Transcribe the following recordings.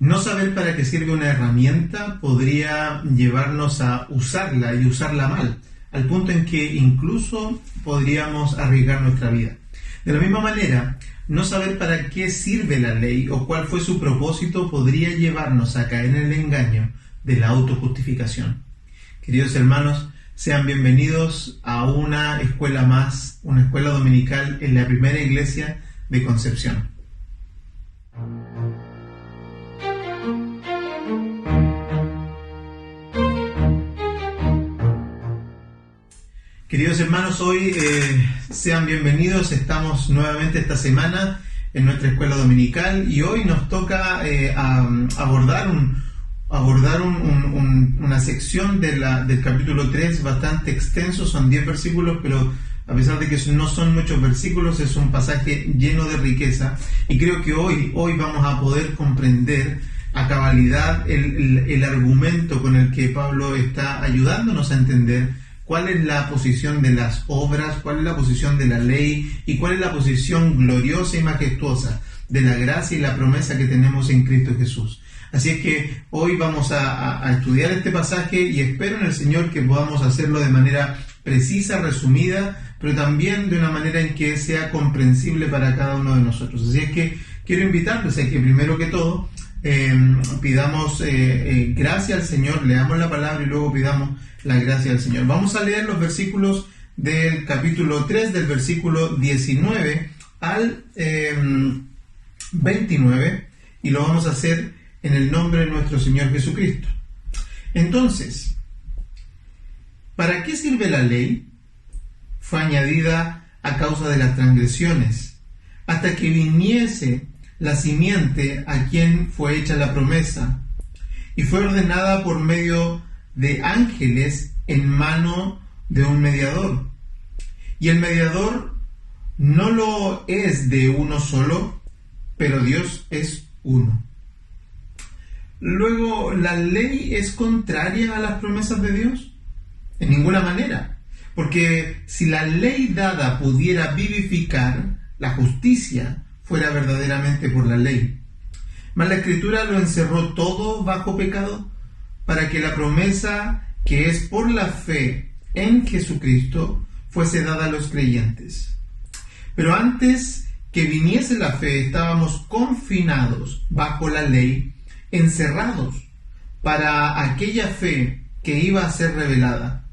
No saber para qué sirve una herramienta podría llevarnos a usarla y usarla mal, al punto en que incluso podríamos arriesgar nuestra vida. De la misma manera, no saber para qué sirve la ley o cuál fue su propósito podría llevarnos a caer en el engaño de la autojustificación. Queridos hermanos, sean bienvenidos a una escuela más, una escuela dominical en la primera iglesia de Concepción. Queridos hermanos, hoy sean bienvenidos. Estamos nuevamente esta semana en nuestra escuela dominical y hoy nos toca abordar una sección del capítulo 3 bastante extenso. Son 10 versículos, pero a pesar de que no son muchos versículos, es un pasaje lleno de riqueza y creo que hoy vamos a poder comprender a cabalidad el argumento con el que Pablo está ayudándonos a entender cuál es la posición de las obras, cuál es la posición de la ley y cuál es la posición gloriosa y majestuosa de la gracia y la promesa que tenemos en Cristo Jesús. Así es que hoy vamos a estudiar este pasaje y espero en el Señor que podamos hacerlo de manera precisa, resumida, pero también de una manera en que sea comprensible para cada uno de nosotros. Así es que quiero invitarles a que primero que todo pidamos gracia al Señor, leamos la palabra y luego pidamos la gracia del Señor. Vamos a leer los versículos del capítulo 3, del versículo 19 al 29, y lo vamos a hacer en el nombre de nuestro Señor Jesucristo. Entonces, ¿para qué sirve la ley? Fue añadida a causa de las transgresiones, hasta que viniese la simiente a quien fue hecha la promesa, y fue ordenada por medio de ángeles en mano de un mediador. Y el mediador no lo es de uno solo, pero Dios es uno. Luego, ¿la ley es contraria a las promesas de Dios? En ninguna manera, porque si la ley dada pudiera vivificar, la justicia fuera verdaderamente por la ley. Mas la Escritura lo encerró todo bajo pecado, para que la promesa que es por la fe en Jesucristo fuese dada a los creyentes. Pero antes que viniese la fe, estábamos confinados bajo la ley, encerrados para aquella fe que iba a ser revelada.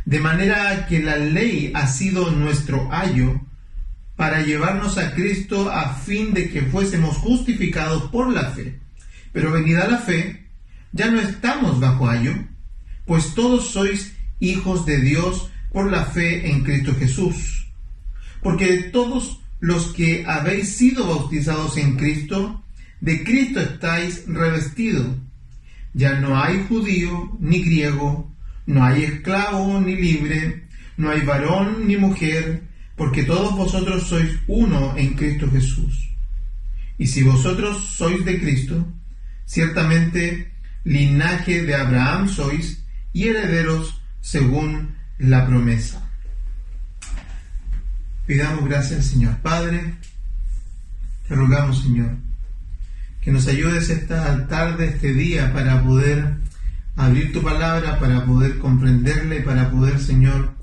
De manera que la ley ha sido nuestro ayo para llevarnos a Cristo a fin de que fuésemos justificados por la fe. Pero venida la fe, ya no estamos bajo ayo, pues todos sois hijos de Dios por la fe en Cristo Jesús. Porque todos los que habéis sido bautizados en Cristo, de Cristo estáis revestidos. Ya no hay judío ni griego, no hay esclavo ni libre, no hay varón ni mujer, porque todos vosotros sois uno en Cristo Jesús. Y si vosotros sois de Cristo, ciertamente linaje de Abraham sois y herederos según la promesa. Pidamos gracias al Señor. Padre, te rogamos, Señor, que nos ayudes esta tarde, este día, para poder abrir tu palabra, para poder comprenderla y para poder, Señor,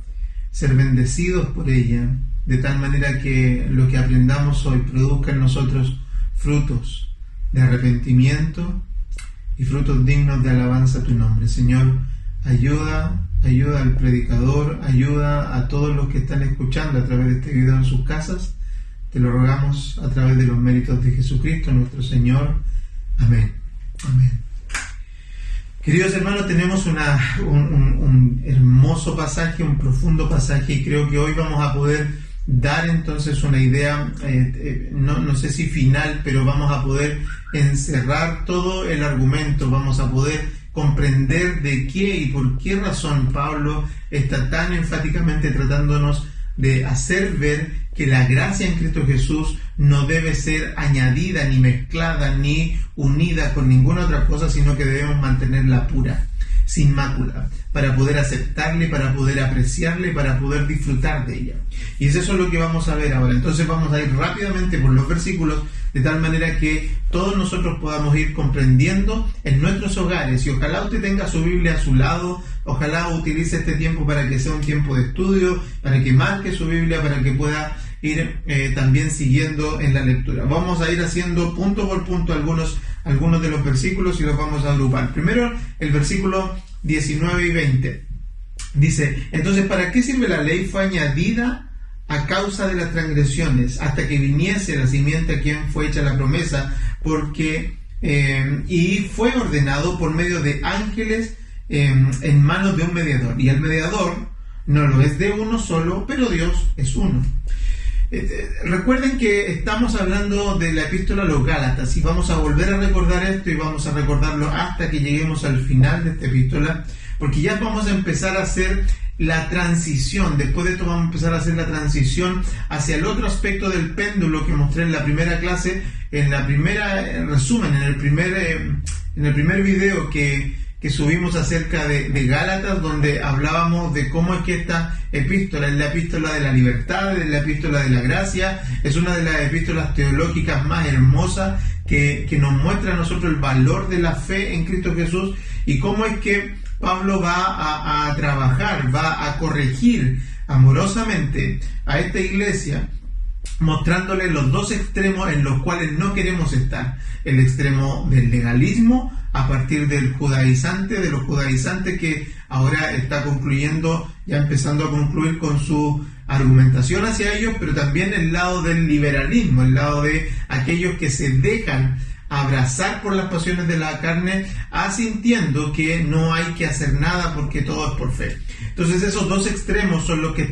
ser bendecidos por ella, de tal manera que lo que aprendamos hoy produzca en nosotros frutos de arrepentimiento y frutos dignos de alabanza a tu nombre. Señor, ayuda al predicador, ayuda a todos los que están escuchando a través de este video en sus casas. Te lo rogamos a través de los méritos de Jesucristo, nuestro Señor. Amén. Amén. Queridos hermanos, tenemos un hermoso pasaje, un profundo pasaje, y creo que hoy vamos a poder dar entonces una idea, no sé si final, pero vamos a poder encerrar todo el argumento, vamos a poder comprender de qué y por qué razón Pablo está tan enfáticamente tratándonos de hacer ver que la gracia en Cristo Jesús no debe ser añadida, ni mezclada, ni unida con ninguna otra cosa, sino que debemos mantenerla pura. sin mácula, para poder aceptarle, para poder apreciarle, para poder disfrutar de ella. Y es eso lo que vamos a ver ahora. Entonces vamos a ir rápidamente por los versículos, de tal manera que todos nosotros podamos ir comprendiendo en nuestros hogares. Y ojalá usted tenga su Biblia a su lado, ojalá utilice este tiempo para que sea un tiempo de estudio, para que marque su Biblia, para que pueda ir también siguiendo en la lectura. Vamos a ir haciendo punto por punto algunos de los versículos y los vamos a agrupar. Primero, el versículo 19 y 20. Dice: entonces, ¿para qué sirve la ley? Fue añadida a causa de las transgresiones, hasta que viniese la simiente a quien fue hecha la promesa, y fue ordenado por medio de ángeles en manos de un mediador. Y el mediador no lo es de uno solo, pero Dios es uno. Recuerden que estamos hablando de la epístola a los Gálatas y vamos a volver a recordar esto y vamos a recordarlo hasta que lleguemos al final de esta epístola, porque ya vamos a empezar a hacer la transición. Después de esto vamos a empezar a hacer la transición hacia el otro aspecto del péndulo que mostré en la primera clase, en la primera resumen, en el primer video que subimos acerca de Gálatas, donde hablábamos de cómo es que esta epístola es la epístola de la libertad, es la epístola de la gracia, es una de las epístolas teológicas más hermosas que nos muestra a nosotros el valor de la fe en Cristo Jesús, y cómo es que Pablo va a trabajar, va a corregir amorosamente a esta iglesia, mostrándole los dos extremos en los cuales no queremos estar: el extremo del legalismo a partir de los judaizantes que ahora está concluyendo, ya empezando a concluir con su argumentación hacia ellos, pero también el lado del liberalismo, el lado de aquellos que se dejan abrazar por las pasiones de la carne, asintiendo que no hay que hacer nada porque todo es por fe. Entonces esos dos extremos son los que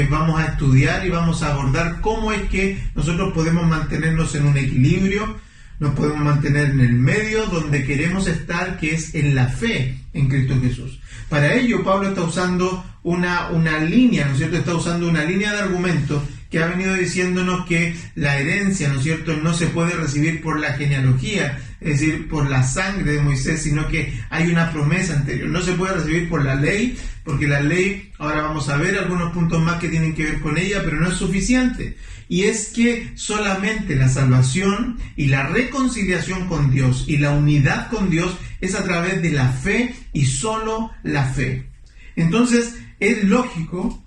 vamos a estudiar y vamos a abordar cómo es que nosotros podemos mantenernos en un equilibrio, nos podemos mantener en el medio donde queremos estar, que es en la fe en Cristo Jesús. Para ello Pablo está usando una línea, ¿no es cierto? Está usando una línea de argumentos que ha venido diciéndonos que la herencia, ¿no es cierto?, no se puede recibir por la genealogía, es decir, por la sangre de Moisés, sino que hay una promesa anterior. No se puede recibir por la ley, porque la ley, ahora vamos a ver algunos puntos más que tienen que ver con ella, pero no es suficiente. Y es que solamente la salvación y la reconciliación con Dios y la unidad con Dios es a través de la fe y solo la fe. Entonces, es lógico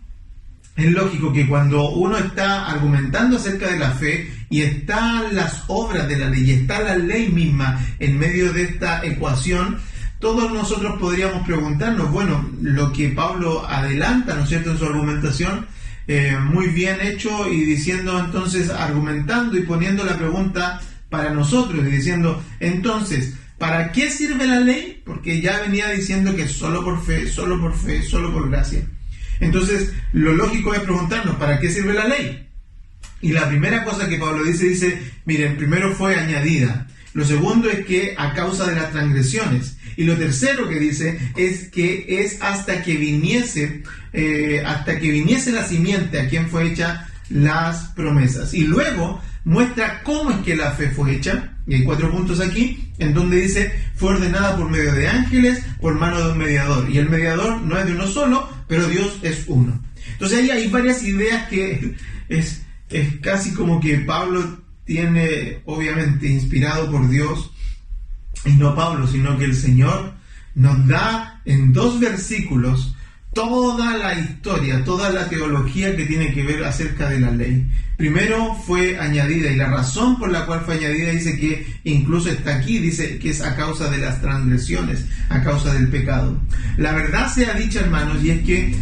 que cuando uno está argumentando acerca de la fe y están las obras de la ley y está la ley misma en medio de esta ecuación, todos nosotros podríamos preguntarnos, bueno, lo que Pablo adelanta, ¿no es cierto?, en su argumentación, muy bien hecho, y diciendo entonces, argumentando y poniendo la pregunta para nosotros y diciendo, entonces, ¿para qué sirve la ley? Porque ya venía diciendo que solo por fe, solo por gracia. Entonces, lo lógico es preguntarnos, ¿para qué sirve la ley? Y la primera cosa que Pablo dice, miren, primero fue añadida. Lo segundo es que a causa de las transgresiones. Y lo tercero que dice es que es hasta que viniese la simiente a quien fue hecha las promesas. Y luego muestra cómo es que la fe fue hecha. Y hay 4 puntos aquí, en donde dice, fue ordenada por medio de ángeles, por mano de un mediador. Y el mediador no es de uno solo, pero Dios es uno. Entonces ahí hay varias ideas que es casi como que Pablo tiene, obviamente, inspirado por Dios, y no Pablo, sino que el Señor nos da en 2 versículos toda la historia, toda la teología que tiene que ver acerca de la ley. Primero fue añadida, y la razón por la cual fue añadida dice que incluso está aquí, dice que es a causa de las transgresiones, a causa del pecado. La verdad sea dicha, hermanos, y es que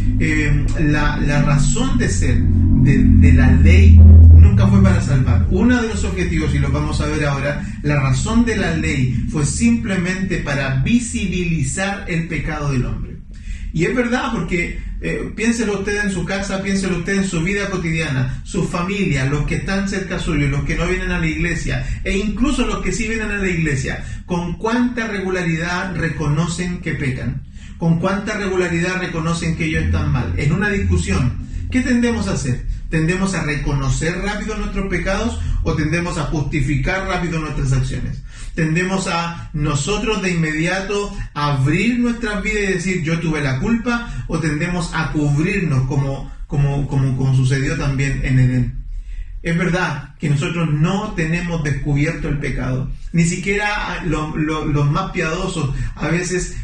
la razón de ser de la ley nunca fue para salvar. Uno de los objetivos, y lo vamos a ver ahora, la razón de la ley fue simplemente para visibilizar el pecado del hombre. Y es verdad, porque piénselo usted en su casa, piénselo usted en su vida cotidiana, su familia, los que están cerca suyo, los que no vienen a la iglesia, e incluso los que sí vienen a la iglesia, con cuánta regularidad reconocen que pecan, con cuánta regularidad reconocen que ellos están mal. En una discusión, ¿qué tendemos a hacer? ¿Tendemos a reconocer rápido nuestros pecados o tendemos a justificar rápido nuestras acciones. Tendemos a nosotros de inmediato abrir nuestras vidas y decir yo tuve la culpa, o tendemos a cubrirnos como sucedió también en Edén. Es verdad que nosotros no tenemos descubierto el pecado. Ni siquiera los más piadosos a veces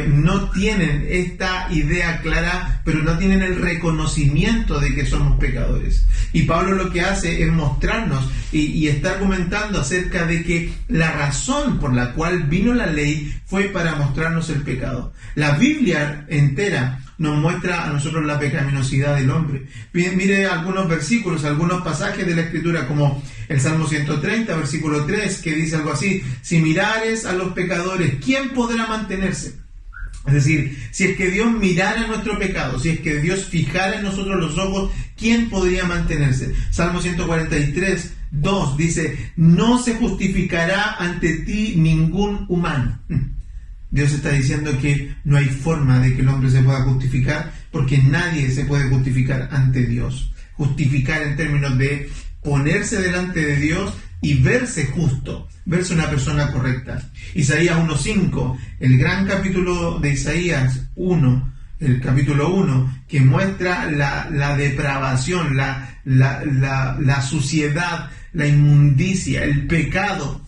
no tienen esta idea clara, pero no tienen el reconocimiento de que somos pecadores. Y Pablo lo que hace es mostrarnos y está argumentando acerca de que la razón por la cual vino la ley fue para mostrarnos el pecado. La Biblia entera nos muestra a nosotros la pecaminosidad del hombre. Mire algunos versículos, algunos pasajes de la Escritura, como el Salmo 130, versículo 3, que dice algo así: si mirares a los pecadores, ¿quién podrá mantenerse? Es decir, si es que Dios mirara nuestro pecado, si es que Dios fijara en nosotros los ojos, ¿quién podría mantenerse? Salmo 143, 2 dice: no se justificará ante ti ningún humano. Dios está diciendo que no hay forma de que el hombre se pueda justificar, porque nadie se puede justificar ante Dios. Justificar en términos de ponerse delante de Dios y verse justo, verse una persona correcta. Isaías 1.5, el gran capítulo de Isaías 1, el capítulo 1, que muestra la depravación, la suciedad, la inmundicia, el pecado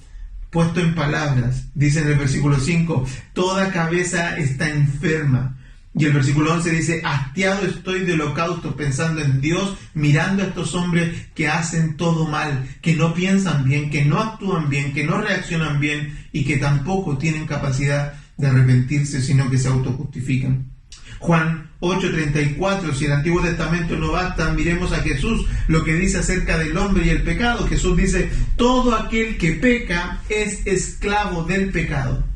puesto en palabras. Dice en el versículo 5, toda cabeza está enferma. Y el versículo 11 dice: hastiado estoy de holocausto, pensando en Dios, mirando a estos hombres que hacen todo mal, que no piensan bien, que no actúan bien, que no reaccionan bien y que tampoco tienen capacidad de arrepentirse, sino que se autojustifican. Juan 8:34, si el Antiguo Testamento no basta, miremos a Jesús, lo que dice acerca del hombre y el pecado. Jesús dice: todo aquel que peca es esclavo del pecado.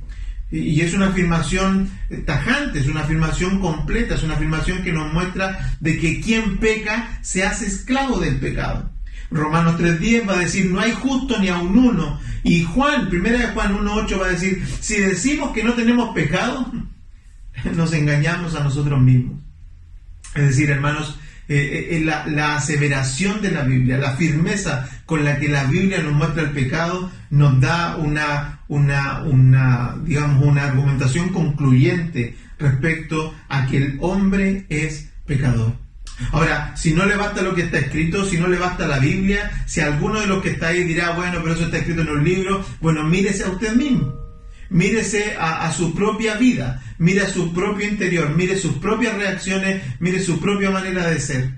Y es una afirmación tajante, es una afirmación completa, es una afirmación que nos muestra de que quien peca se hace esclavo del pecado. Romanos 3:10 va a decir: no hay justo ni aun uno. Y Juan, 1 Juan 1:8 va a decir: si decimos que no tenemos pecado, nos engañamos a nosotros mismos. Es decir, hermanos, la aseveración de la Biblia, la firmeza con la que la Biblia nos muestra el pecado, nos da una argumentación concluyente respecto a que el hombre es pecador. Ahora, si no le basta lo que está escrito, si no le basta la Biblia, si alguno de los que está ahí dirá: bueno, pero eso está escrito en un libro, bueno, mírese a usted mismo. Mírese a su propia vida, mire a su propio interior, mire sus propias reacciones, mire su propia manera de ser.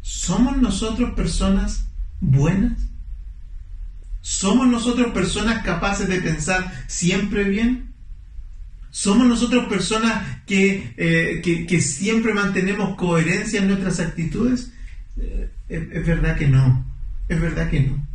¿Somos nosotros personas buenas? ¿Somos nosotros personas capaces de pensar siempre bien? ¿Somos nosotros personas que siempre mantenemos coherencia en nuestras actitudes? Es verdad que no, es verdad que no.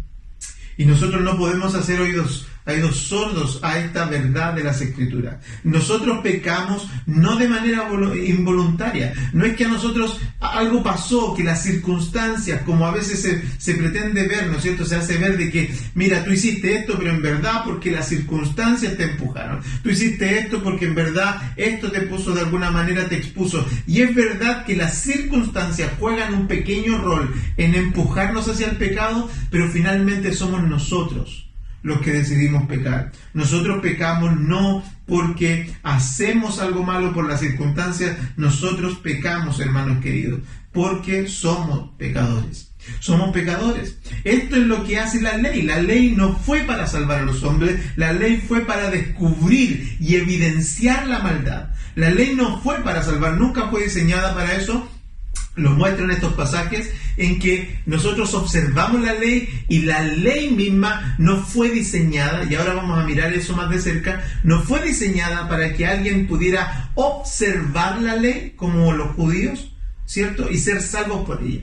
Y nosotros no podemos hacer oídos sordos a esta verdad de las Escrituras. Nosotros pecamos no de manera involuntaria. No es que a nosotros algo pasó, que las circunstancias, como a veces se pretende ver, ¿no es cierto? Se hace ver de que, mira, tú hiciste esto, pero en verdad porque las circunstancias te empujaron. Tú hiciste esto porque en verdad esto te puso, de alguna manera te expuso. Y es verdad que las circunstancias juegan un pequeño rol en empujarnos hacia el pecado, pero finalmente somos nosotros los que decidimos pecar. Nosotros pecamos no porque hacemos algo malo por las circunstancias. Nosotros pecamos, hermanos queridos, porque somos pecadores. Somos pecadores. Esto es lo que hace la ley. La ley no fue para salvar a los hombres. La ley fue para descubrir y evidenciar la maldad. La ley no fue para salvar. Nunca fue diseñada para eso. Lo muestran estos pasajes en que nosotros observamos la ley y la ley misma no fue diseñada, y ahora vamos a mirar eso más de cerca, no fue diseñada para que alguien pudiera observar la ley como los judíos, ¿cierto? Y ser salvos por ella.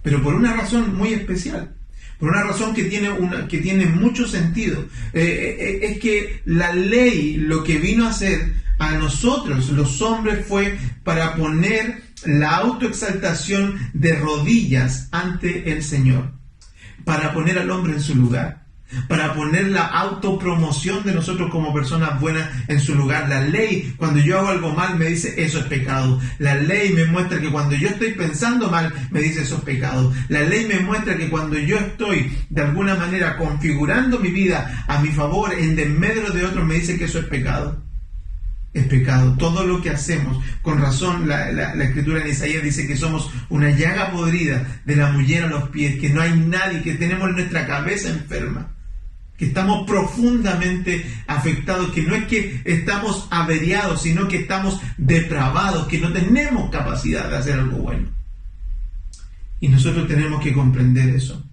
Pero por una razón muy especial, por una razón que tiene mucho sentido. Es que la ley lo que vino a hacer a nosotros, los hombres, fue para poner la autoexaltación de rodillas ante el Señor, para poner al hombre en su lugar, para poner la autopromoción de nosotros como personas buenas en su lugar. La ley, cuando yo hago algo mal, me dice eso es pecado. La ley me muestra que cuando yo estoy pensando mal, me dice eso es pecado. La ley me muestra que cuando yo estoy de alguna manera configurando mi vida a mi favor, en desmedro de otros, me dice que eso es pecado. Es pecado. Todo lo que hacemos, con razón la escritura en Isaías dice que somos una llaga podrida de la mullera a los pies, que no hay nadie, que tenemos nuestra cabeza enferma, que estamos profundamente afectados, que no es que estamos averiados, sino que estamos depravados, que no tenemos capacidad de hacer algo bueno. Y nosotros tenemos que comprender eso.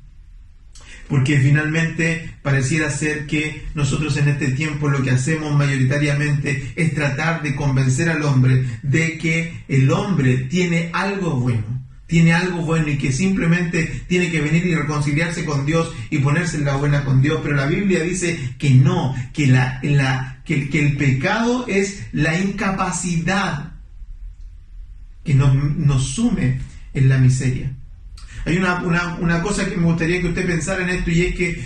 Porque finalmente pareciera ser que nosotros en este tiempo lo que hacemos mayoritariamente es tratar de convencer al hombre de que el hombre tiene algo bueno y que simplemente tiene que venir y reconciliarse con Dios y ponerse en la buena con Dios. Pero la Biblia dice que no, que el pecado es la incapacidad que nos sume en la miseria. Hay una cosa que me gustaría que usted pensara en esto, y es que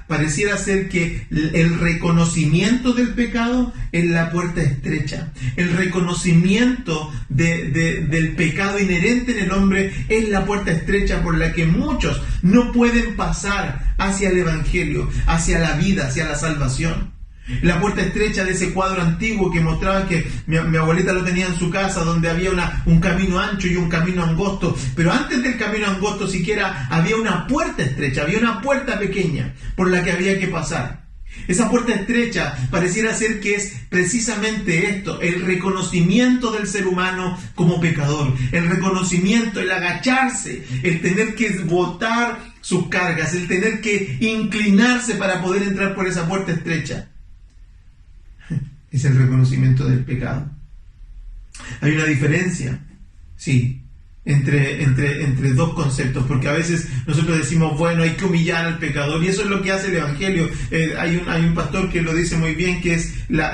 pareciera ser que el reconocimiento del pecado es la puerta estrecha. El reconocimiento del pecado inherente en el hombre es la puerta estrecha por la que muchos no pueden pasar hacia el Evangelio, hacia la vida, hacia la salvación. La puerta estrecha de ese cuadro antiguo que mostraba que mi abuelita lo tenía en su casa, donde había un camino ancho y un camino angosto, pero antes del camino angosto siquiera había una puerta estrecha, había una puerta pequeña por la que había que pasar. Esa puerta estrecha pareciera ser que es precisamente esto, el reconocimiento del ser humano como pecador, el reconocimiento, el agacharse, el tener que botar sus cargas, el tener que inclinarse para poder entrar por esa puerta estrecha. Es el reconocimiento del pecado. Hay una diferencia, sí, entre dos conceptos, porque a veces nosotros decimos, bueno, hay que humillar al pecador, y eso es lo que hace el Evangelio. Hay un pastor que lo dice muy bien, que es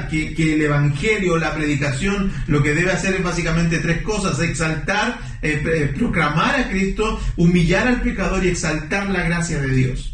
que el Evangelio, la predicación, lo que debe hacer es básicamente tres cosas: exaltar, proclamar a Cristo, humillar al pecador y exaltar la gracia de Dios.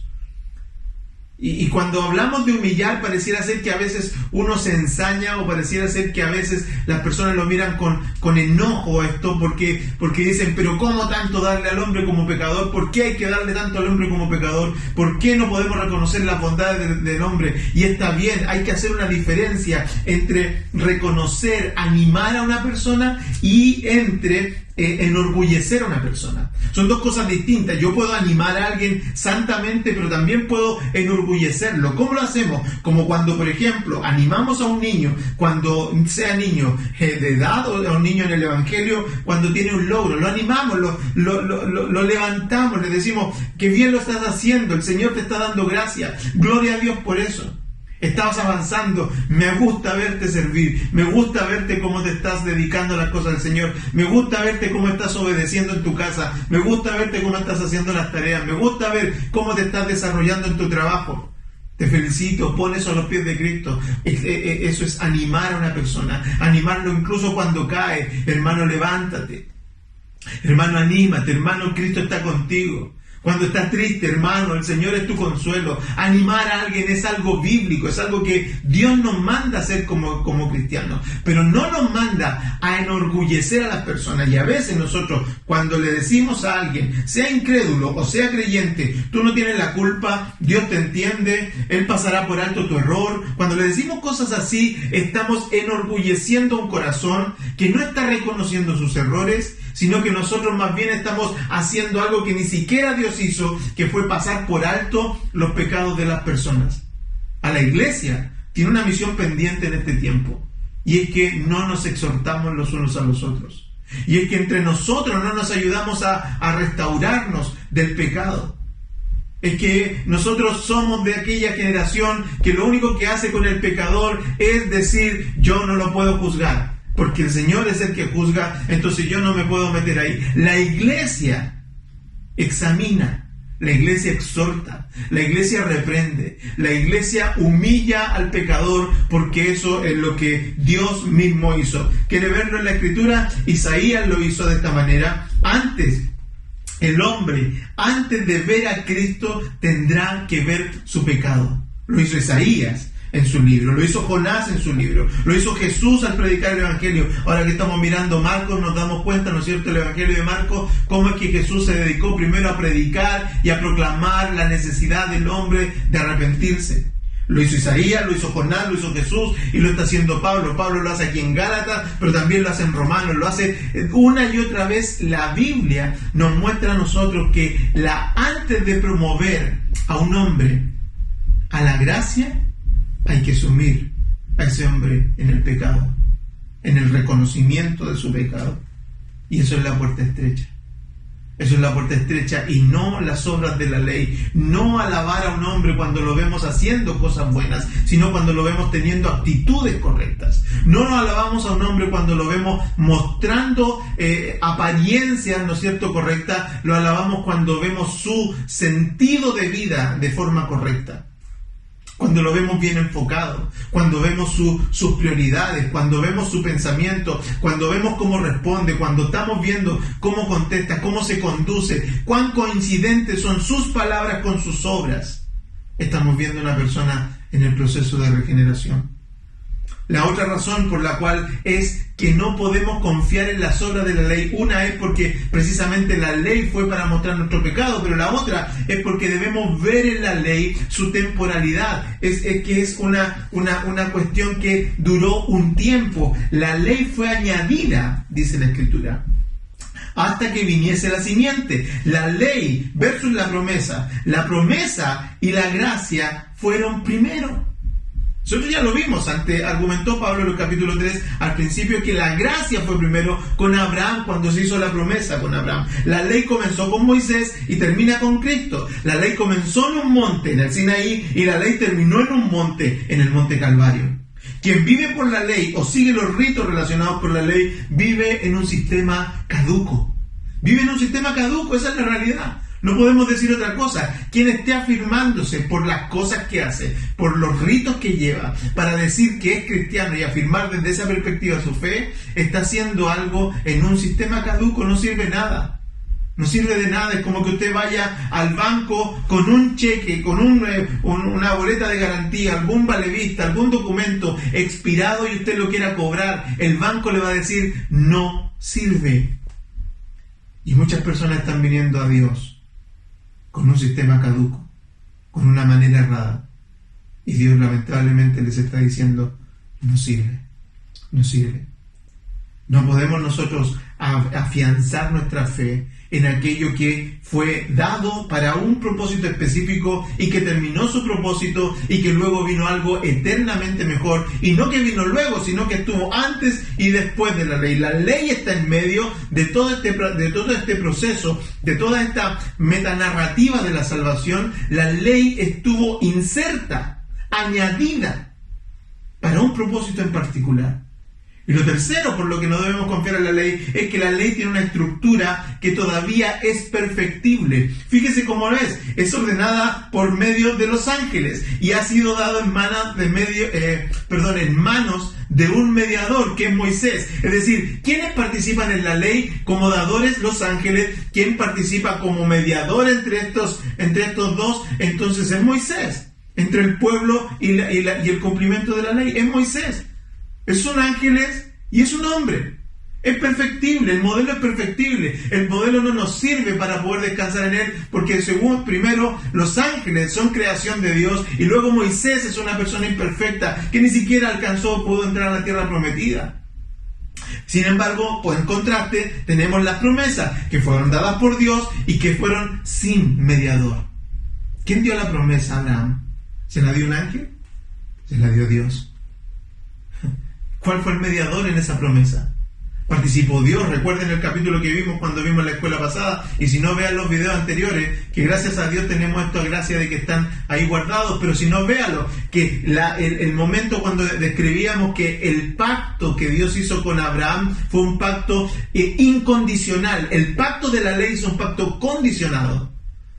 Y cuando hablamos de humillar, pareciera ser que a veces uno se ensaña, o pareciera ser que a veces las personas lo miran con enojo esto, porque dicen, pero ¿cómo tanto darle al hombre como pecador? ¿Por qué hay que darle tanto al hombre como pecador? ¿Por qué no podemos reconocer las bondades del hombre? Y está bien, hay que hacer una diferencia entre reconocer, animar a una persona y entre enorgullecer a una persona. Son dos cosas distintas. Yo puedo animar a alguien santamente, pero también puedo enorgullecerlo. ¿Cómo lo hacemos? Como cuando, por ejemplo, animamos a un niño, cuando sea niño de edad, o a un niño en el Evangelio, cuando tiene un logro, lo animamos, lo levantamos, le decimos, que bien lo estás haciendo, el Señor te está dando gracia, gloria a Dios por eso. Estabas avanzando, me gusta verte servir, me gusta verte cómo te estás dedicando a las cosas del Señor, me gusta verte cómo estás obedeciendo en tu casa, me gusta verte cómo estás haciendo las tareas, me gusta ver cómo te estás desarrollando en tu trabajo. Te felicito, pon eso a los pies de Cristo. Eso es animar a una persona, animarlo incluso cuando cae. Hermano, levántate. Hermano, anímate. Hermano, Cristo está contigo. Cuando estás triste, hermano, el Señor es tu consuelo. Animar a alguien es algo bíblico, es algo que Dios nos manda a hacer como cristianos, pero no nos manda a enorgullecer a las personas. Y a veces nosotros, cuando le decimos a alguien, sea incrédulo o sea creyente, tú no tienes la culpa, Dios te entiende, Él pasará por alto tu error. Cuando le decimos cosas así, estamos enorgulleciendo un corazón que no está reconociendo sus errores, sino que nosotros más bien estamos haciendo algo que ni siquiera Dios hizo, que fue pasar por alto los pecados de las personas. A la iglesia tiene una misión pendiente en este tiempo, y es que no nos exhortamos los unos a los otros, y es que entre nosotros no nos ayudamos a restaurarnos del pecado. Es que nosotros somos de aquella generación que lo único que hace con el pecador es decir, yo no lo puedo juzgar, porque el Señor es el que juzga, entonces yo no me puedo meter ahí. La iglesia examina, la iglesia exhorta, la iglesia reprende, la iglesia humilla al pecador, porque eso es lo que Dios mismo hizo. ¿Quiere verlo en la Escritura? Isaías lo hizo de esta manera. Antes el hombre, antes de ver a Cristo, tendrá que ver su pecado. Lo hizo Isaías en su libro, lo hizo Jonás en su libro, lo hizo Jesús al predicar el Evangelio. Ahora que estamos mirando Marcos, nos damos cuenta, ¿no es cierto?, el Evangelio de Marcos, cómo es que Jesús se dedicó primero a predicar y a proclamar la necesidad del hombre de arrepentirse. Lo hizo Isaías, lo hizo Jonás, lo hizo Jesús y lo está haciendo Pablo. Pablo lo hace aquí en Gálatas, pero también lo hace en Romanos, lo hace una y otra vez. La Biblia nos muestra a nosotros que antes de promover a un hombre a la gracia, hay que sumir a ese hombre en el pecado, en el reconocimiento de su pecado. Y eso es la puerta estrecha. Eso es la puerta estrecha y no las obras de la ley. No alabar a un hombre cuando lo vemos haciendo cosas buenas, sino cuando lo vemos teniendo actitudes correctas. No nos alabamos a un hombre cuando lo vemos mostrando apariencias, ¿no es cierto?, correctas. Lo alabamos cuando vemos su sentido de vida de forma correcta. Cuando lo vemos bien enfocado, cuando vemos sus prioridades, cuando vemos su pensamiento, cuando vemos cómo responde, cuando estamos viendo cómo contesta, cómo se conduce, cuán coincidentes son sus palabras con sus obras, estamos viendo una persona en el proceso de regeneración. La otra razón por la cual es que no podemos confiar en las obras de la ley, una es porque precisamente la ley fue para mostrar nuestro pecado, pero la otra es porque debemos ver en la ley su temporalidad. Es que es una cuestión que duró un tiempo. La ley fue añadida, dice la Escritura, hasta que viniese la simiente. La ley versus la promesa y la gracia fueron primero. Nosotros ya lo vimos, argumentó Pablo en el capítulo 3 al principio que la gracia fue primero con Abraham cuando se hizo la promesa con Abraham. La ley comenzó con Moisés y termina con Cristo. La ley comenzó en un monte, en el Sinaí, y la ley terminó en un monte, en el monte Calvario. Quien vive por la ley o sigue los ritos relacionados con la ley vive en un sistema caduco. Vive en un sistema caduco, esa es la realidad. No podemos decir otra cosa. Quien esté afirmándose por las cosas que hace, por los ritos que lleva, para decir que es cristiano y afirmar desde esa perspectiva su fe, está haciendo algo en un sistema caduco, no sirve nada. No sirve de nada. Es como que usted vaya al banco con un cheque, con una boleta de garantía, algún valevista, algún documento expirado y usted lo quiera cobrar. El banco le va a decir, no sirve. Y muchas personas están viniendo a Dios con un sistema caduco, con una manera errada. Y Dios lamentablemente les está diciendo, no sirve, no sirve. No podemos nosotros afianzar nuestra fe en aquello que fue dado para un propósito específico y que terminó su propósito y que luego vino algo eternamente mejor. Y no que vino luego, sino que estuvo antes y después de la ley. La ley está en medio de todo este proceso, de toda esta metanarrativa de la salvación. La ley estuvo inserta, añadida, para un propósito en particular. Y lo tercero por lo que no debemos confiar en la ley es que la ley tiene una estructura que todavía es perfectible. Fíjese cómo lo es ordenada por medio de los ángeles y ha sido dado en manos de un mediador que es Moisés. Es decir, ¿quiénes participan en la ley como dadores? Los ángeles. ¿Quién participa como mediador entre estos dos? Entonces es Moisés. Entre el pueblo y el cumplimiento de la ley es Moisés. Son ángeles y es un hombre. Es perfectible, el modelo es perfectible. El modelo no nos sirve para poder descansar en él, porque según primero los ángeles son creación de Dios y luego Moisés es una persona imperfecta que ni siquiera pudo entrar a la tierra prometida. Sin embargo, pues en contraste tenemos las promesas que fueron dadas por Dios y que fueron sin mediador. ¿Quién dio la promesa a Abraham? ¿Se la dio un ángel? Se la dio Dios. ¿Cuál fue el mediador en esa promesa? Participó Dios. Recuerden el capítulo que vimos cuando vimos la escuela pasada, y si no, vean los videos anteriores, que gracias a Dios tenemos esta gracia de que están ahí guardados, pero si no, véanlo, que el momento cuando describíamos que el pacto que Dios hizo con Abraham fue un pacto incondicional. El pacto de la ley es un pacto condicionado.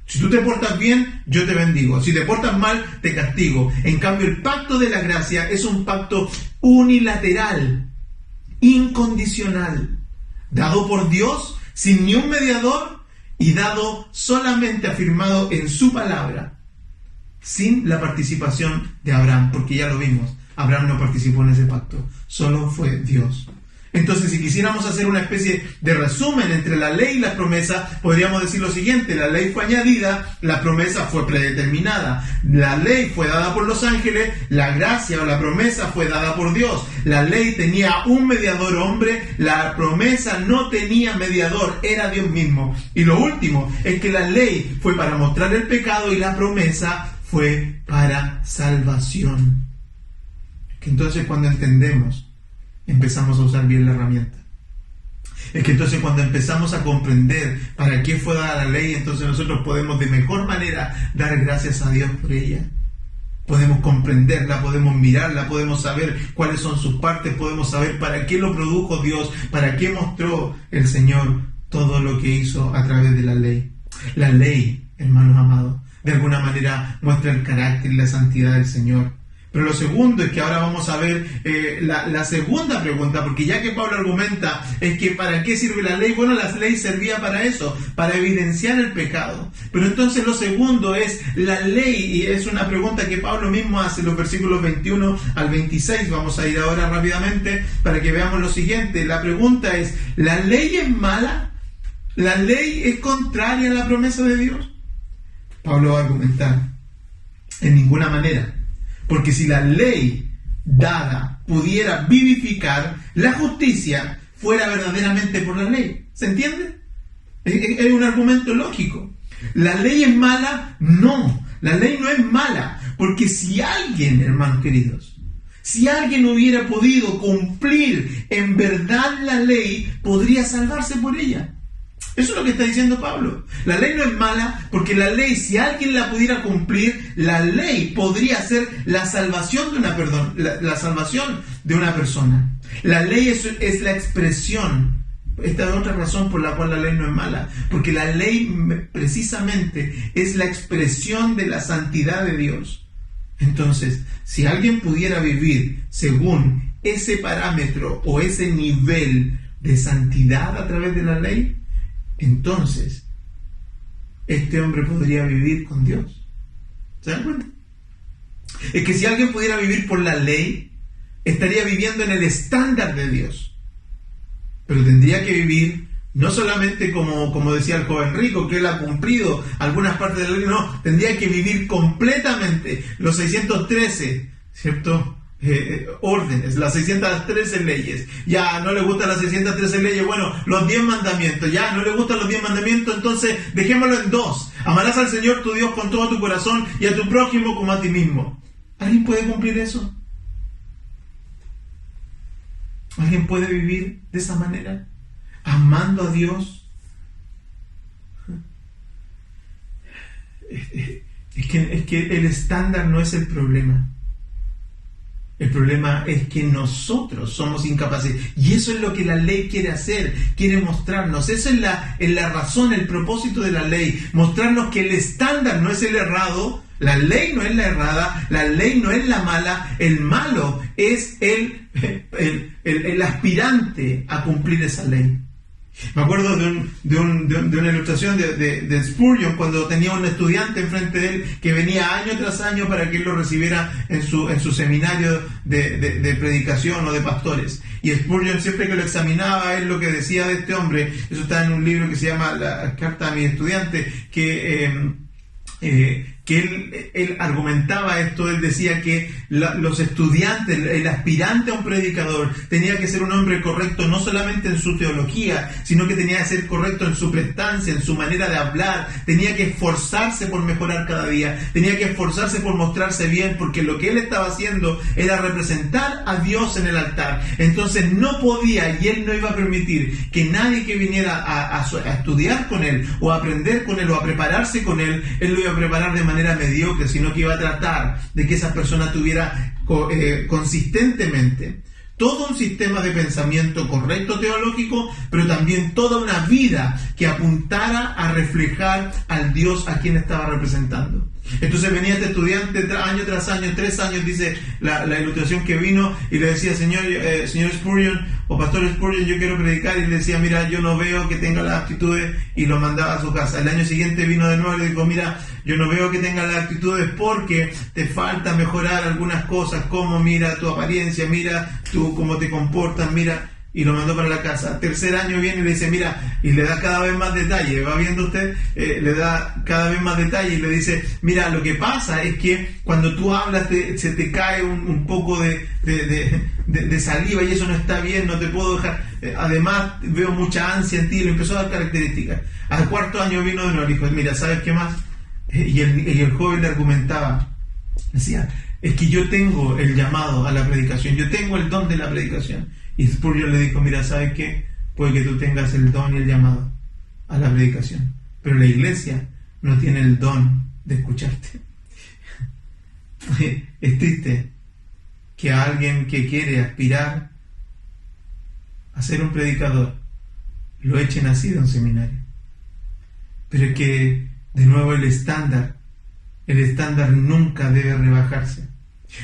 Si tú te portas bien, yo te bendigo. Si te portas mal, te castigo. En cambio, el pacto de la gracia es un pacto unilateral, incondicional, dado por Dios, sin ni un mediador y dado solamente afirmado en su palabra, sin la participación de Abraham, porque ya lo vimos, Abraham no participó en ese pacto, solo fue Dios. Entonces, si quisiéramos hacer una especie de resumen entre la ley y la promesa, podríamos decir lo siguiente: la ley fue añadida, la promesa fue predeterminada. La ley fue dada por los ángeles, la gracia o la promesa fue dada por Dios. La ley tenía un mediador hombre, la promesa no tenía mediador, era Dios mismo. Y lo último es que la ley fue para mostrar el pecado y la promesa fue para salvación. Que entonces, cuando entendemos, empezamos a usar bien la herramienta. Es que entonces, cuando empezamos a comprender para qué fue dada la ley, entonces nosotros podemos de mejor manera dar gracias a Dios por ella. Podemos comprenderla, podemos mirarla, podemos saber cuáles son sus partes, podemos saber para qué lo produjo Dios, para qué mostró el Señor todo lo que hizo a través de la ley. La ley, hermanos amados, de alguna manera muestra el carácter y la santidad del Señor. Pero lo segundo es que ahora vamos a ver la segunda pregunta, porque ya que Pablo argumenta es que ¿para qué sirve la ley? Bueno, la ley servía para eso, para evidenciar el pecado. Pero entonces lo segundo es la ley, y es una pregunta que Pablo mismo hace en los versículos 21 al 26. Vamos a ir ahora rápidamente para que veamos lo siguiente. La pregunta es: ¿la ley es mala? ¿La ley es contraria a la promesa de Dios? Pablo va a argumentar: en ninguna manera. Porque si la ley dada pudiera vivificar, la justicia fuera verdaderamente por la ley. ¿Se entiende? Es un argumento lógico. ¿La ley es mala? No, la ley no es mala. Porque si alguien, hermanos queridos, si alguien hubiera podido cumplir en verdad la ley, podría salvarse por ella. Eso es lo que está diciendo Pablo. La ley no es mala porque la ley, si alguien la pudiera cumplir, la ley podría ser la salvación de la salvación de una persona. La ley es la expresión. Esta es otra razón por la cual la ley no es mala, porque la ley precisamente es la expresión de la santidad de Dios. Entonces, si alguien pudiera vivir según ese parámetro o ese nivel de santidad a través de la ley, entonces este hombre podría vivir con Dios. ¿Se dan cuenta? Es que si alguien pudiera vivir por la ley, estaría viviendo en el estándar de Dios. Pero tendría que vivir no solamente como decía el joven rico, que él ha cumplido algunas partes de la ley, no, tendría que vivir completamente los 613, ¿cierto? Órdenes, las 613 leyes. Ya no le gustan las 613 leyes, bueno, los 10 mandamientos. Ya no le gustan los 10 mandamientos, entonces dejémoslo en 2. Amarás al Señor tu Dios con todo tu corazón y a tu prójimo como a ti mismo. ¿Alguien puede cumplir eso? ¿Alguien puede vivir de esa manera? Amando a Dios. Es que el estándar no es el problema. El problema es que nosotros somos incapaces. Y eso es lo que la ley quiere hacer, quiere mostrarnos. Esa es la razón, el propósito de la ley. Mostrarnos que el estándar no es el errado, la ley no es la errada, la ley no es la mala, el malo es el aspirante a cumplir esa ley. Me acuerdo de una ilustración de Spurgeon, cuando tenía un estudiante enfrente de él que venía año tras año para que él lo recibiera en su seminario de predicación o de pastores. Y Spurgeon, siempre que lo examinaba, él lo que decía de este hombre, eso está en un libro que se llama La Carta a mi estudiante, que él argumentaba esto. Él decía que los estudiantes, el aspirante a un predicador, tenía que ser un hombre correcto no solamente en su teología, sino que tenía que ser correcto en su prestancia, en su manera de hablar. Tenía que esforzarse por mejorar cada día, tenía que esforzarse por mostrarse bien, porque lo que él estaba haciendo era representar a Dios en el altar. Entonces no podía, y él no iba a permitir que nadie que viniera a estudiar con él, o a aprender con él, o a prepararse con él, él lo iba a preparar de manera mediocre, sino que iba a tratar de que esa persona tuviera consistentemente todo un sistema de pensamiento correcto teológico, pero también toda una vida que apuntara a reflejar al Dios a quien estaba representando. Entonces venía este estudiante año tras año, 3 años, dice la ilustración que vino, y le decía, señor Spurgeon o pastor Spurgeon, yo quiero predicar, y le decía, mira, yo no veo que tenga las actitudes, y lo mandaba a su casa. El año siguiente vino de nuevo y le dijo, mira, yo no veo que tenga las actitudes porque te falta mejorar algunas cosas, como mira tu apariencia, mira tú cómo te comportas, mira, y lo mandó para la casa. Tercer año viene y le dice, mira, y le da cada vez más detalle, ¿va viendo usted? Le da cada vez más detalle y le dice, mira, lo que pasa es que cuando tú hablas se te cae un poco de saliva y eso no está bien, no te puedo dejar, además veo mucha ansia en ti, y le empezó a dar características. Al cuarto año vino de nuevo y dijo, mira, ¿sabes qué más? Y el joven le argumentaba, decía, es que yo tengo el llamado a la predicación, yo tengo el don de la predicación. Y Spurgeon le dijo, mira, ¿sabes qué? Puede que tú tengas el don y el llamado a la predicación, pero la iglesia no tiene el don de escucharte. Es triste que a alguien que quiere aspirar a ser un predicador lo echen así de un seminario. Pero es que, de nuevo, el estándar nunca debe rebajarse.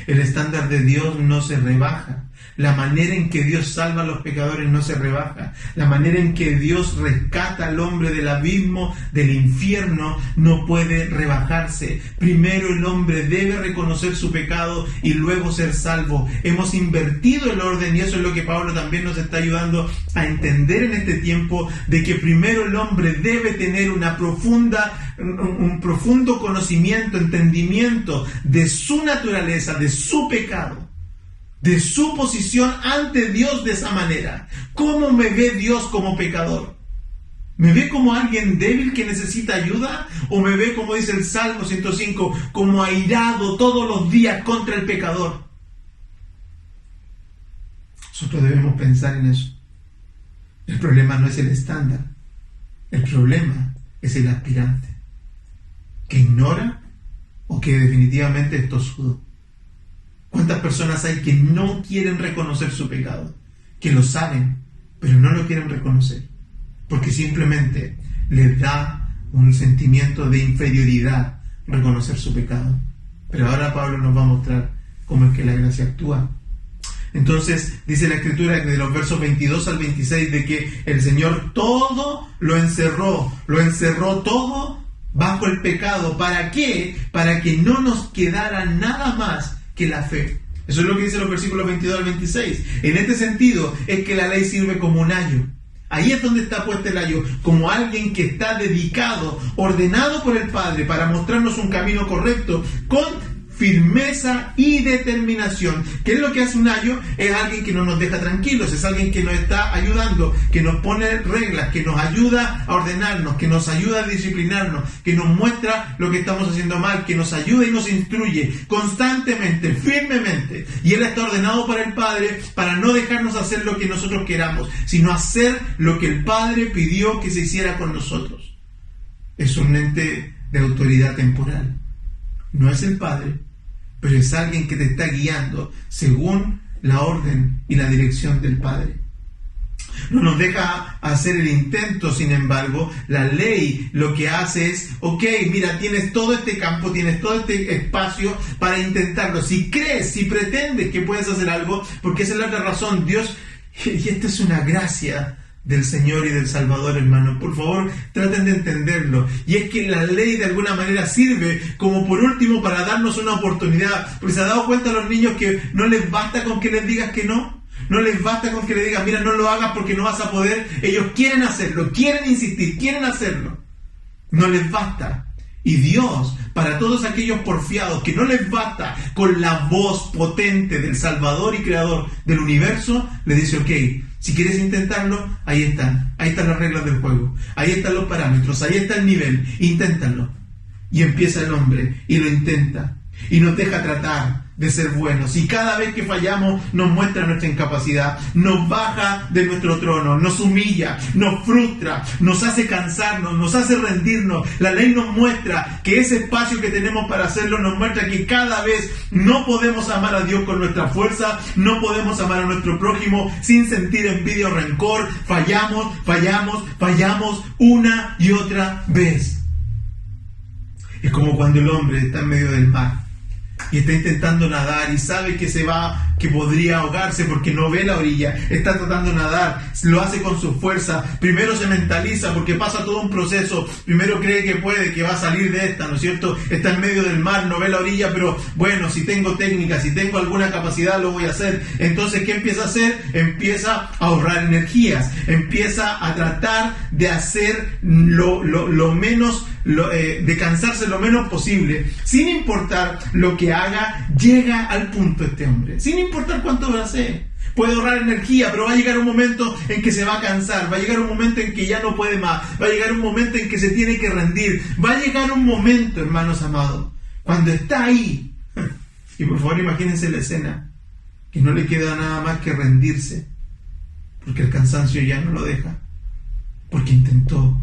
El estándar de Dios no se rebaja. La manera en que Dios salva a los pecadores no se rebaja. La manera en que Dios rescata al hombre del abismo, del infierno, no puede rebajarse. Primero el hombre debe reconocer su pecado y luego ser salvo. Hemos invertido el orden y eso es lo que Pablo también nos está ayudando a entender en este tiempo, de que primero el hombre debe tener un profundo conocimiento, entendimiento de su naturaleza, de su pecado, de su posición ante Dios de esa manera. ¿Cómo me ve Dios como pecador? ¿Me ve como alguien débil que necesita ayuda? ¿O me ve, como dice el Salmo 105, como airado todos los días contra el pecador? Nosotros debemos pensar en eso. El problema no es el estándar. El problema es el aspirante, que ignora o que definitivamente es tosudo. ¿Cuántas personas hay que no quieren reconocer su pecado? Que lo saben, pero no lo quieren reconocer, porque simplemente les da un sentimiento de inferioridad reconocer su pecado. Pero ahora Pablo nos va a mostrar cómo es que la gracia actúa. Entonces dice la Escritura de los versos 22 al 26 de que el Señor todo lo encerró todo bajo el pecado. ¿Para qué? Para que no nos quedara nada más que la fe. Eso es lo que dice los versículos 22 al 26. En este sentido es que la ley sirve como un ayo. Ahí es donde está puesto el ayo, como alguien que está dedicado, ordenado por el Padre para mostrarnos un camino correcto con firmeza y determinación. ¿Qué es lo que hace un ayo? Es alguien que no nos deja tranquilos, es alguien que nos está ayudando, que nos pone reglas, que nos ayuda a ordenarnos, que nos ayuda a disciplinarnos, que nos muestra lo que estamos haciendo mal, que nos ayuda y nos instruye constantemente, firmemente. Y Él está ordenado para el Padre para no dejarnos hacer lo que nosotros queramos, sino hacer lo que el Padre pidió que se hiciera con nosotros. Es un ente de autoridad temporal. No es el Padre, pero es alguien que te está guiando según la orden y la dirección del Padre. No nos deja hacer el intento, sin embargo, la ley lo que hace es, ok, mira, tienes todo este campo, tienes todo este espacio para intentarlo. Si crees, si pretendes que puedes hacer algo, porque esa es la otra razón, Dios, y esta es una gracia del Señor y del Salvador, hermano. Por favor, traten de entenderlo. Y es que la ley de alguna manera sirve como por último para darnos una oportunidad. Porque se ha dado cuenta a los niños que no les basta con que les digas que no. No les basta con que les digas, mira, no lo hagas porque no vas a poder. Ellos quieren hacerlo, quieren insistir, quieren hacerlo. No les basta. Y Dios, para todos aquellos porfiados que no les basta con la voz potente del Salvador y Creador del universo, le dice, ok, si quieres intentarlo, ahí están las reglas del juego, ahí están los parámetros, ahí está el nivel, inténtalo. Y empieza el hombre y lo intenta y nos deja tratar de ser buenos, y cada vez que fallamos nos muestra nuestra incapacidad, nos baja de nuestro trono, nos humilla, nos frustra, nos hace cansarnos, nos hace rendirnos. La ley nos muestra que ese espacio que tenemos para hacerlo nos muestra que cada vez no podemos amar a Dios con nuestra fuerza, no podemos amar a nuestro prójimo sin sentir envidia o rencor. Fallamos una y otra vez. Es como cuando el hombre está en medio del mar y está intentando nadar y sabe que podría ahogarse porque no ve la orilla, está tratando de nadar, lo hace con su fuerza, primero se mentaliza porque pasa todo un proceso, primero cree que puede, que va a salir de esta, ¿no es cierto? Está en medio del mar, no ve la orilla, pero bueno, si tengo técnica, si tengo alguna capacidad, lo voy a hacer. Entonces, ¿qué empieza a hacer? Empieza a ahorrar energías, empieza a tratar de hacer lo menos, de cansarse lo menos posible, sin importar lo que haga. Llega al punto este hombre, sin importar cuánto va a hacer. Puede ahorrar energía, pero va a llegar un momento en que se va a cansar, va a llegar un momento en que ya no puede más, va a llegar un momento en que se tiene que rendir, va a llegar un momento, hermanos amados, cuando está ahí, y por favor imagínense la escena, que no le queda nada más que rendirse, porque el cansancio ya no lo deja, porque intentó,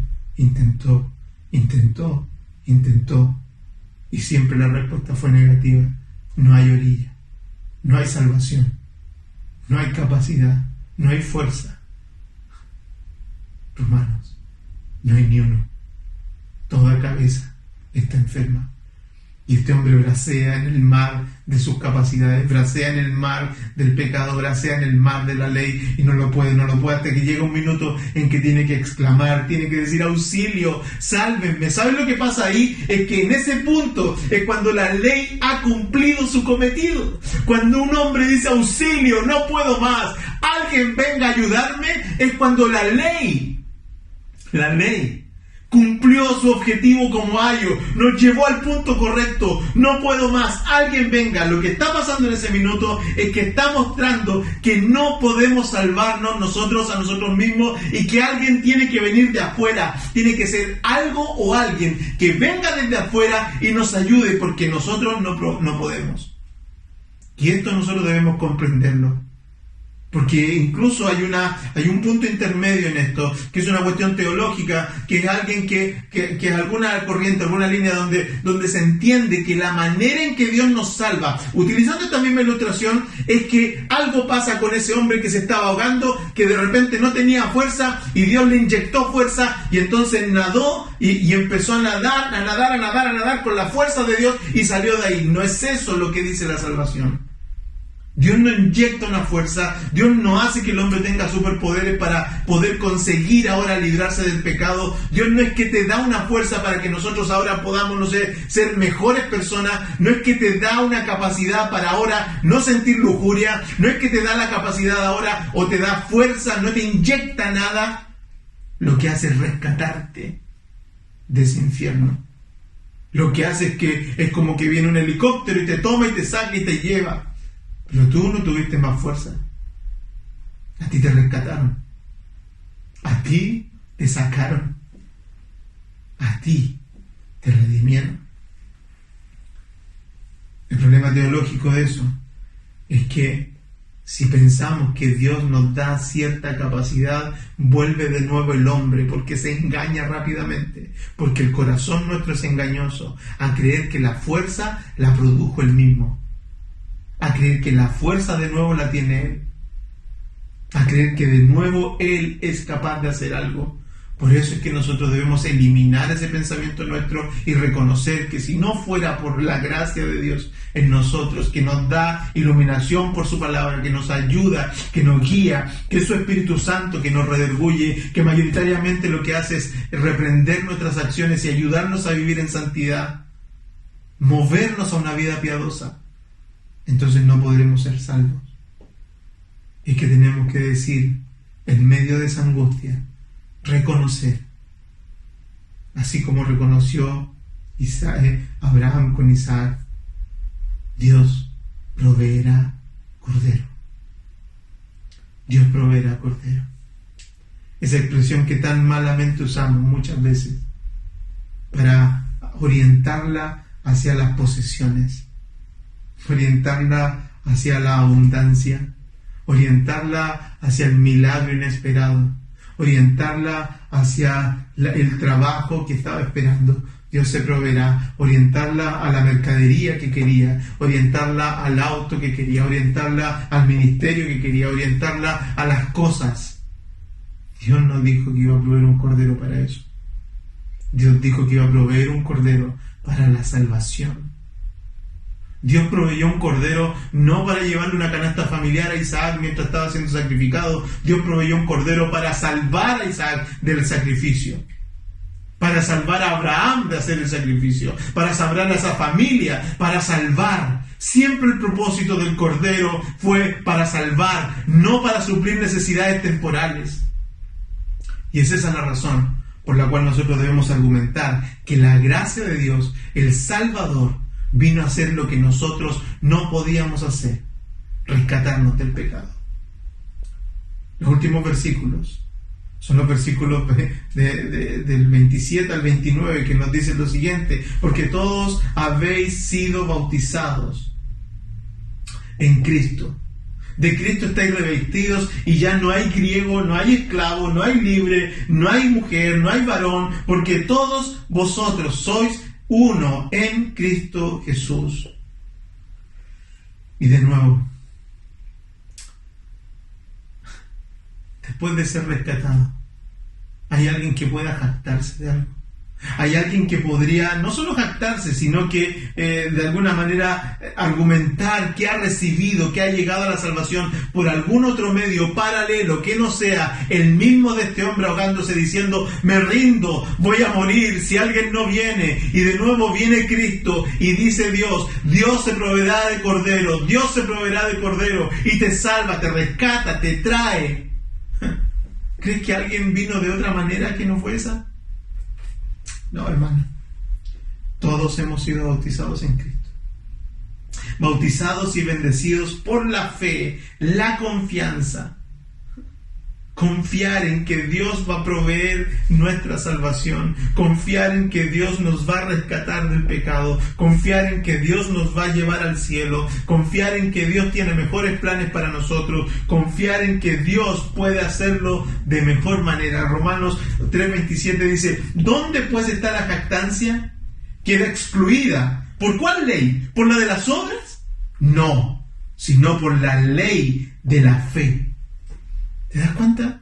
y siempre la respuesta fue negativa. No hay orilla, no hay salvación, no hay capacidad, no hay fuerza. Hermanos, no hay ni uno. Toda cabeza está enferma. Y este hombre bracea en el mar de sus capacidades, bracea en el mar del pecado, bracea en el mar de la ley y no lo puede, hasta que llega un minuto en que tiene que exclamar, tiene que decir: auxilio, sálvenme. ¿Saben lo que pasa ahí? Es que en ese punto es cuando la ley ha cumplido su cometido. Cuando un hombre dice: auxilio, no puedo más, alguien venga a ayudarme, es cuando la ley cumplió su objetivo como ayo, nos llevó al punto correcto. No puedo más, alguien venga. Lo que está pasando en ese minuto es que está mostrando que no podemos salvarnos nosotros a nosotros mismos y que alguien tiene que venir de afuera. Tiene que ser algo o alguien que venga desde afuera y nos ayude, porque nosotros no podemos. Y esto nosotros debemos comprenderlo. Porque incluso hay un punto intermedio en esto, que es una cuestión teológica, que es alguien que es alguna corriente, alguna línea donde se entiende que la manera en que Dios nos salva, utilizando esta misma ilustración, es que algo pasa con ese hombre que se estaba ahogando, que de repente no tenía fuerza y Dios le inyectó fuerza y entonces nadó y empezó a nadar con la fuerza de Dios y salió de ahí. No es eso lo que dice la salvación. Dios no inyecta una fuerza, Dios no hace que el hombre tenga superpoderes para poder conseguir ahora librarse del pecado. Dios no es que te da una fuerza para que nosotros ahora podamos, ser mejores personas. No es que te da una capacidad para ahora no sentir lujuria. No es que te da la capacidad ahora o te da fuerza, no te inyecta nada. Lo que hace es rescatarte de ese infierno. Lo que hace es que es como que viene un helicóptero y te toma y te saca y te lleva. Pero tú no tuviste más fuerza. A ti te rescataron. A ti te sacaron. A ti te redimieron. El problema teológico de eso es que si pensamos que Dios nos da cierta capacidad, vuelve de nuevo el hombre, porque se engaña rápidamente, porque el corazón nuestro es engañoso, a creer que la fuerza la produjo Él mismo. A creer que la fuerza de nuevo la tiene Él, a creer que de nuevo Él es capaz de hacer algo. Por eso es que nosotros debemos eliminar ese pensamiento nuestro y reconocer que si no fuera por la gracia de Dios en nosotros, que nos da iluminación por su palabra, que nos ayuda, que nos guía, que es su Espíritu Santo que nos redarguye, que mayoritariamente lo que hace es reprender nuestras acciones y ayudarnos a vivir en santidad, movernos a una vida piadosa, entonces no podremos ser salvos. Es que tenemos que decir, en medio de esa angustia, reconocer, así como reconoció Abraham con Isaac: Dios proveerá cordero. Dios proveerá cordero. Esa expresión que tan malamente usamos muchas veces para orientarla hacia las posesiones, orientarla hacia la abundancia, orientarla hacia el milagro inesperado, orientarla hacia el trabajo que estaba esperando. Dios se proveerá. Orientarla a la mercadería que quería, orientarla al auto que quería, orientarla al ministerio que quería, orientarla a las cosas. Dios no dijo que iba a proveer un cordero para eso. Dios dijo que iba a proveer un cordero para la salvación. Dios proveyó un cordero no para llevarle una canasta familiar a Isaac mientras estaba siendo sacrificado. Dios proveyó un cordero para salvar a Isaac del sacrificio, para salvar a Abraham de hacer el sacrificio, para salvar a esa familia, para salvar. Siempre el propósito del cordero fue para salvar, no para suplir necesidades temporales. Y es esa la razón por la cual nosotros debemos argumentar que la gracia de Dios, el Salvador, vino a hacer lo que nosotros no podíamos hacer: rescatarnos del pecado. Los últimos versículos son los versículos del 27 al 29 que nos dicen lo siguiente: porque todos habéis sido bautizados en Cristo. De Cristo estáis revestidos, y ya no hay griego, no hay esclavo, no hay libre, no hay mujer, no hay varón, porque todos vosotros sois uno en Cristo Jesús. Y de nuevo, después de ser rescatado, ¿hay alguien que pueda jactarse de algo? Hay alguien que podría no solo jactarse, sino que de alguna manera argumentar que ha recibido, que ha llegado a la salvación por algún otro medio paralelo que no sea el mismo de este hombre ahogándose diciendo: me rindo, voy a morir si alguien no viene? Y de nuevo viene Cristo y dice Dios se proveerá de cordero, Dios se proveerá de cordero y te salva, te rescata, te trae. ¿Crees que alguien vino de otra manera que no fue esa? No, hermano. Todos hemos sido bautizados en Cristo. Bautizados y bendecidos por la fe, la confianza. Confiar en que Dios va a proveer nuestra salvación. Confiar en que Dios nos va a rescatar del pecado. Confiar en que Dios nos va a llevar al cielo. Confiar en que Dios tiene mejores planes para nosotros. Confiar en que Dios puede hacerlo de mejor manera. Romanos 3:27 dice: ¿dónde pues está la jactancia? Queda excluida. ¿Por cuál ley? ¿Por la de las obras? No, sino por la ley de la fe. ¿Te das cuenta?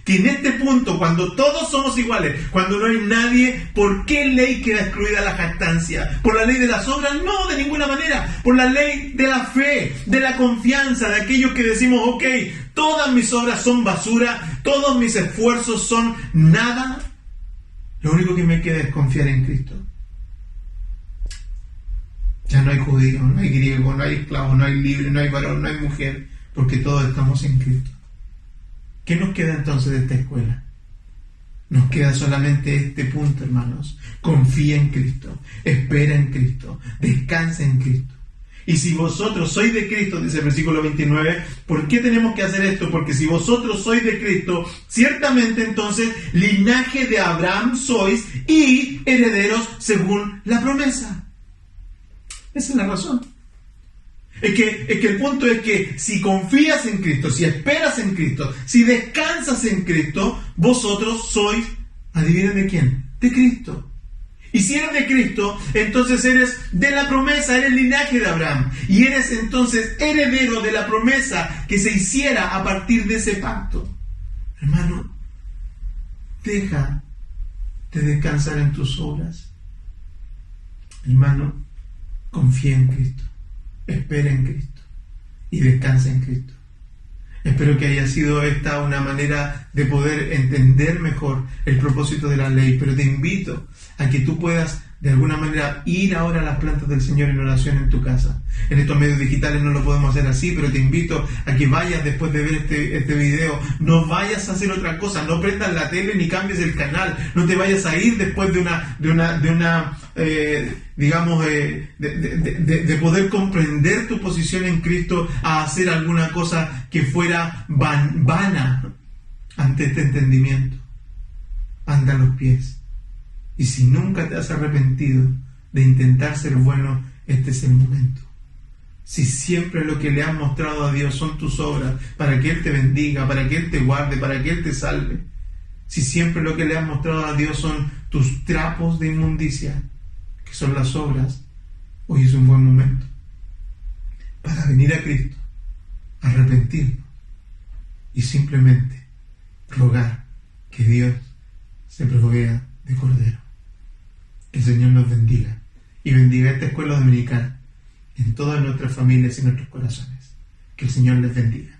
Que en este punto, cuando todos somos iguales, cuando no hay nadie, ¿por qué ley queda excluida la jactancia? ¿Por la ley de las obras? No, de ninguna manera. Por la ley de la fe, de la confianza, de aquellos que decimos: ok, todas mis obras son basura, todos mis esfuerzos son nada. Lo único que me queda es confiar en Cristo. Ya no hay judío, no hay griego, no hay esclavo, no hay libre, no hay varón, no hay mujer, porque todos estamos en Cristo. ¿Qué nos queda entonces de esta escuela? Nos queda solamente este punto, hermanos. Confía en Cristo, espera en Cristo, descansa en Cristo. Y si vosotros sois de Cristo, dice el versículo 29, ¿por qué tenemos que hacer esto? Porque si vosotros sois de Cristo, ciertamente entonces linaje de Abraham sois y herederos según la promesa. Esa es la razón. Es que el punto es que si confías en Cristo, si esperas en Cristo, si descansas en Cristo, vosotros sois, adivinen de quién, de Cristo. Y si eres de Cristo, entonces eres de la promesa, eres linaje de Abraham. Y eres entonces heredero de la promesa que se hiciera a partir de ese pacto. Hermano, deja de descansar en tus obras. Hermano, confía en Cristo. Espera en Cristo y descansa en Cristo. Espero que haya sido esta una manera de poder entender mejor el propósito de la ley, pero te invito a que tú puedas de alguna manera ir ahora a las plantas del Señor en oración en tu casa. En estos medios digitales no lo podemos hacer así, pero te invito a que vayas después de ver este video. No vayas a hacer otra cosa, no prendas la tele ni cambies el canal, no te vayas a ir después de poder comprender tu posición en Cristo a hacer alguna cosa que fuera vana ante este entendimiento. Anda a los pies. Y si nunca te has arrepentido de intentar ser bueno, este es el momento. Si siempre lo que le has mostrado a Dios son tus obras, para que Él te bendiga, para que Él te guarde, para que Él te salve. Si siempre lo que le has mostrado a Dios son tus trapos de inmundicia, que son las obras, hoy es un buen momento para venir a Cristo, arrepentirnos y simplemente rogar que Dios se provea de cordero. Que el Señor nos bendiga y bendiga esta escuela dominical en todas nuestras familias y nuestros corazones. Que el Señor les bendiga.